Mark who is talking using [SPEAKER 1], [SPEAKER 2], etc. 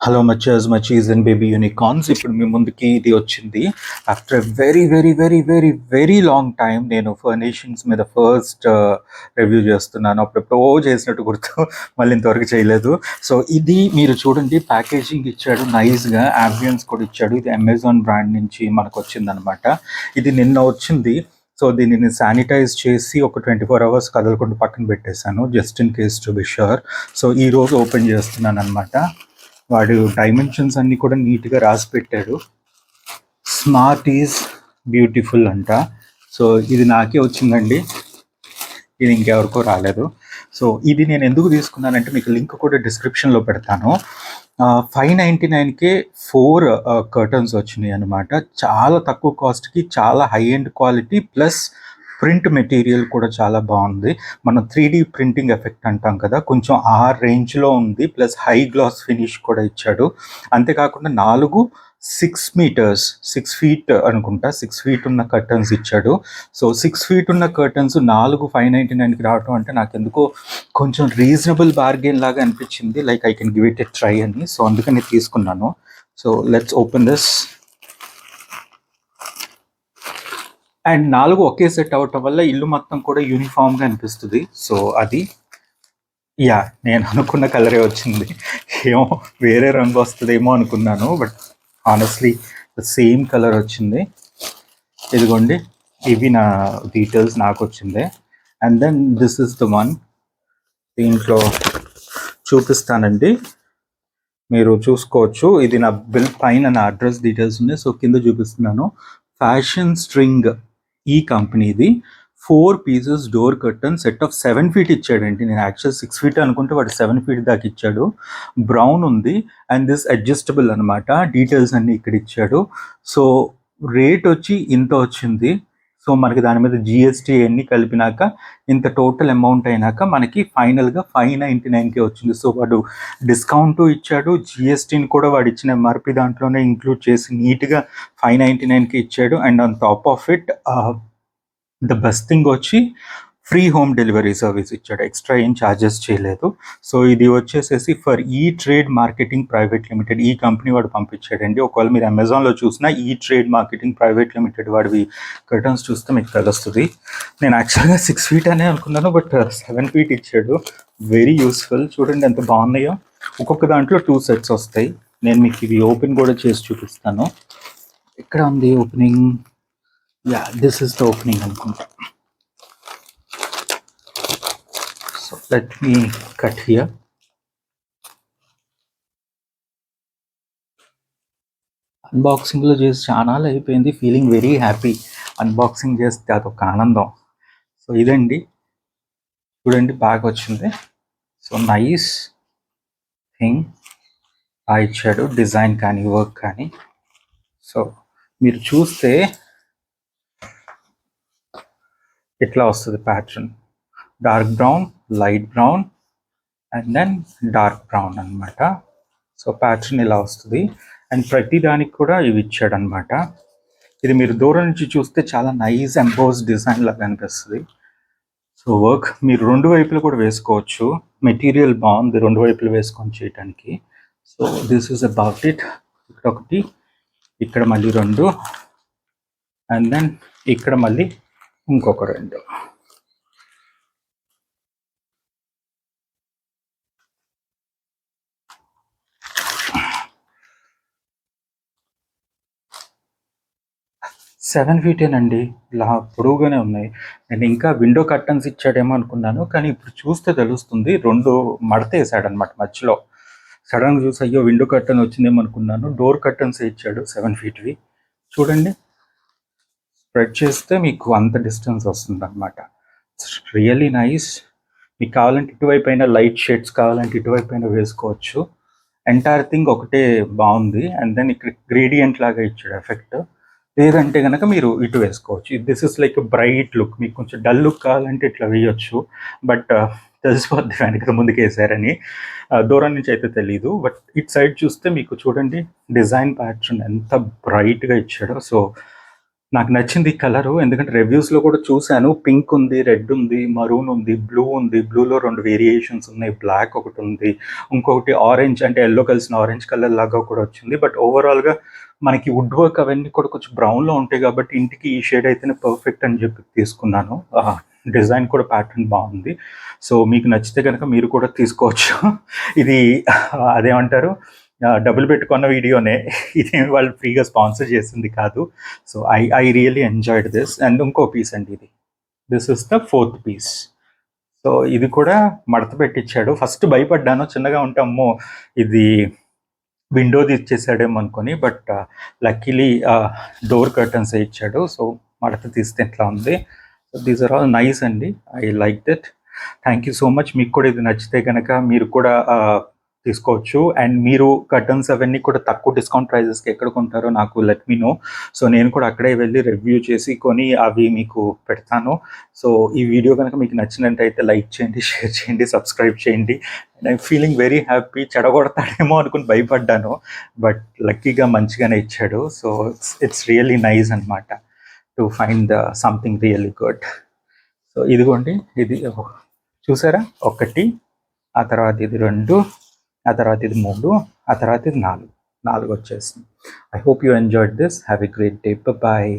[SPEAKER 1] Hello munchers munchies and baby unicorns. ఇప్పుడు మీ ముందుకి ఇది వచ్చింది after very very very very very long time. నేను ఫర్నిషింగ్స్ మీద ఫస్ట్ రివ్యూ చేస్తున్నాను. అప్పుడెప్పుడో చేసినట్టు గుర్తు, మళ్ళీ ఇంతవరకు చేయలేదు. సో ఇది మీరు చూడండి, ప్యాకేజింగ్ ఇచ్చాడు నైస్గా, అంబియన్స్ కూడా ఇచ్చాడు. ఇది అమెజాన్ బ్రాండ్ నుంచి మనకు వచ్చిందనమాట. ఇది నిన్న వచ్చింది. సో దీనిని శానిటైజ్ చేసి ఒక 24 hours కదలకుండా పక్కన పెట్టేశాను, just in case to be sure. So ఈరోజు ఓపెన్ చేస్తున్నాను అనమాట. వాడు డైమెన్షన్స్ అన్నీ కూడా నీట్గా రాసి పెట్టాడు. స్మార్ట్ ఈజ్ బ్యూటిఫుల్ అంట. సో ఇది నాకే వచ్చిందండి, ఇది ఇంకెవరికో రాలేదు. సో ఇది నేను ఎందుకు తీసుకున్నానంటే మీకు లింక్ కూడా డిస్క్రిప్షన్లో పెడతాను. 599కే 4 కర్టన్స్ వచ్చినాయి అనమాట. చాలా తక్కువ కాస్ట్కి, చాలా high end quality, plus print material కూడా చాలా బాగుంది. మనం 3D ప్రింటింగ్ ఎఫెక్ట్ అంటాం కదా, కొంచెం ఆ రేంజ్లో ఉంది. ప్లస్ హై గ్లాస్ ఫినిష్ కూడా ఇచ్చాడు. అంతేకాకుండా 6 meters, 6 feet అనుకుంటా, 6 feet ఉన్న కర్టన్స్ ఇచ్చాడు. సో 6 feet ఉన్న కర్టన్స్ 599కి రావడం అంటే నాకు ఎందుకో కొంచెం రీజనబుల్ బార్గెన్ లాగా అనిపించింది. Like I can give it a try అని. సో అందుకని తీసుకున్నాను. So let's open this. And 4 okay set అవటం వల్ల ఇల్లు మొత్తం కూడా యూనిఫామ్గా అనిపిస్తుంది. సో అది నేను అనుకున్న కలరే వచ్చింది. ఏమో వేరే రంగు వస్తుందేమో అనుకున్నాను, but honestly the same colour వచ్చింది. ఇదిగోండి, ఇవి నా డీటెయిల్స్ నాకు వచ్చింది. And then this is the one. దీంట్లో చూపిస్తానండి, మీరు చూసుకోవచ్చు. ఇది నా బిల్ పైన నా అడ్రస్ డీటెయిల్స్ ఉన్నాయి. సో కింద చూపిస్తున్నాను. ఫ్యాషన్ స్ట్రింగ్ ఈ కంపెనీది 4 pieces door curtain set of 7 feet ఇచ్చాడండి. నేను యాక్చువల్ 6 feet అనుకుంటే వాడు 7 feet దాకా ఇచ్చాడు. బ్రౌన్ ఉంది అండ్ దిస్ అడ్జస్టబుల్ అనమాట. డీటెయిల్స్ అన్నీ ఇక్కడ ఇచ్చాడు. సో రేట్ వచ్చి ఇంత వచ్చింది. సో మనకి దాని మీద జిఎస్టీ అన్నీ కలిపినాక ఇంత టోటల్ అమౌంట్ అయినాక మనకి ఫైనల్గా 599కే వచ్చింది. సో వాడు డిస్కౌంట్ ఇచ్చాడు, జిఎస్టీని కూడా వాడు ఇచ్చిన ఎంఆర్పి దాంట్లోనే ఇంక్లూడ్ చేసి నీట్గా 599కి ఇచ్చాడు. And on top of it the best thing వచ్చి ఫ్రీ హోమ్ డెలివరీ సర్వీస్ ఇచ్చాడు. ఎక్స్ట్రా ఏం ఛార్జెస్ చేయలేదు. సో ఇది వచ్చేసేసి ఫర్ ఈ ట్రేడ్ మార్కెటింగ్ ప్రైవేట్ లిమిటెడ్, ఈ కంపెనీ వాడు పంపించాడండి. ఒకవేళ మీరు అమెజాన్లో చూసినా ఈ ట్రేడ్ మార్కెటింగ్ ప్రైవేట్ లిమిటెడ్ వాడివి కర్టన్స్ చూస్తే మీకు తెలుస్తుంది. నేను యాక్చువల్గా 6 feet అనే అనుకున్నాను, బట్ 7 feet ఇచ్చాడు. Very useful. చూడండి ఎంత బాగున్నాయో. ఒక్కొక్క దాంట్లో 2 sets వస్తాయి. నేను మీకు ఇవి ఓపెన్ కూడా చేసి చూపిస్తాను. ఎక్కడ ఉంది opening? This is the opening అనుకుంటా. So let me cut here. అన్బాక్సింగ్లో చేసి చాలా అయిపోయింది. Feeling very happy. అన్బాక్సింగ్ చేస్తే అదొక ఆనందం. సో ఇదండి, చూడండి బ్యాగ్ వచ్చింది. సో నైస్ థింగ్ ఇచ్చాడు, డిజైన్ కానీ వర్క్ కానీ. సో మీరు చూస్తే ఇట్లా వస్తుంది pattern. Dark brown, light brown and then dark brown అనమాట. సో ప్యాటర్న్ ఇలా వస్తుంది. అండ్ ప్రతి దానికి కూడా ఇవి ఇచ్చాడు అనమాట. ఇది మీరు దూరం నుంచి చూస్తే చాలా నైస్ ఎంబోస్ డిజైన్ లాగా అనిపిస్తుంది. సో వర్క్ మీరు 2 వైపులు కూడా వేసుకోవచ్చు. మెటీరియల్ బాగుంది 2 వైపులు వేసుకొని చేయడానికి. So this is about it. ఇక్కడ ఒకటి, ఇక్కడ మళ్ళీ 2 అండ్ దెన్ ఇక్కడ మళ్ళీ ఇంకొక 2. సెవెన్ ఫీటేనండి, ఇలా పొడవుగానే ఉన్నాయి. నేను ఇంకా విండో కర్టన్స్ ఇచ్చాడేమో అనుకున్నాను, కానీ ఇప్పుడు చూస్తే తెలుస్తుంది 2 మడత వేసాడనమాట మధ్యలో. సడన్గా చూసి అయ్యో విండో కర్టన్ వచ్చిందేమో అనుకున్నాను. డోర్ కర్టన్స్ ఇచ్చాడు 7 feetవి. చూడండి, స్ప్రెడ్ చేస్తే మీకు అంత డిస్టెన్స్ వస్తుంది అనమాట. Really nice. మీకు కావాలంటే ఇటువైపు అయినా లైట్ షేడ్స్ కావాలంటే ఇటువైపు అయినా వేసుకోవచ్చు. ఎంటైర్ థింగ్ ఒకటే బాగుంది. అండ్ దెన్ ఇక్కడ గ్రేడియంట్ లాగా ఇచ్చాడు ఎఫెక్ట్. లేదంటే కనుక మీరు ఇటు వేసుకోవచ్చు. This is like bright look. మీకు కొంచెం డల్ లుక్ కావాలంటే ఇట్లా వేయచ్చు, బట్ తెలిసిపోద్ది వెనక ముందుకు వేసారని. దూరం నుంచి అయితే తెలీదు, బట్ ఇట్ సైడ్ చూస్తే మీకు చూడండి డిజైన్ ప్యాటర్న్ ఎంత బ్రైట్గా ఇచ్చాడో. సో నాకు నచ్చింది ఈ కలరు. ఎందుకంటే రివ్యూస్‌లో కూడా చూసాను. పింక్ ఉంది, రెడ్ ఉంది, మరూన్ ఉంది, బ్లూ ఉంది. బ్లూలో 2 వేరియేషన్స్ ఉన్నాయి. బ్లాక్ ఒకటుంది. ఇంకొకటి ఆరెంజ్ అంటే యెల్లో కలిసిన ఆరెంజ్ కలర్ లాగా కూడా వచ్చింది. బట్ ఓవరాల్‌గా మనకి వుడ్ వర్క్ అవన్నీ కూడా కొంచెం బ్రౌన్‌లో ఉంటాయి కాబట్టి ఇంటికి ఈ షేడ్ అయితేనే పర్ఫెక్ట్ అని చెప్పి తీసుకున్నాను. డిజైన్ కూడా ప్యాటర్న్ బాగుంది. సో మీకు నచ్చితే గనక మీరు కూడా తీసుకోవచ్చు. ఇది అదేమంటారు డబ్బులు పెట్టుకున్న వీడియోనే. ఇదేమి వాళ్ళు ఫ్రీగా స్పాన్సర్ చేసింది కాదు. So I really enjoyed this. And ఇంకో పీస్ అండి ఇది. This is the 4th piece. So ఇది కూడా మడత పెట్టిచ్చాడు. ఫస్ట్ భయపడ్డాను చిన్నగా ఉంటే అమ్మో! ఇది విండోది ఇచ్చేసాడేమో అనుకోని. బట్ లక్కీలీ డోర్ కర్టన్సే ఇచ్చాడు. సో మడత తీస్తే ఇట్లా ఉంది. So these are all nice అండి. I liked it. Thank you so much. మీకు కూడా ఇది నచ్చితే గనక మీరు కూడా తీసుకోవచ్చు. అండ్ మీరు కర్టన్స్ అవన్నీ కూడా తక్కువ డిస్కౌంట్ ప్రైజెస్‌కి ఎక్కడ కొంటారో నాకు లెట్ మీ నో. సో నేను కూడా అక్కడే వెళ్ళి రివ్యూ చేసి కొని అవి మీకు పెడతాను. సో ఈ వీడియో కనుక మీకు నచ్చినట్టయితే లైక్ చేయండి, షేర్ చేయండి, సబ్స్క్రైబ్ చేయండి. And I'm feeling very happy. చెడగొడతాడేమో అనుకుని భయపడ్డాను. బట్ లక్కీగా మంచిగానే ఇచ్చాడు. సో ఇట్స్ రియల్లీ నైస్ అనమాట to find something really good. So ఇదిగోండి ఇది చూసారా? 1, ఆ తర్వాత ఇది 2, ఆ తర్వాత ఇది 3, ఆ తర్వాత ఇది 4 వచ్చేసింది. I hope you enjoyed this. Have a great day. Bye.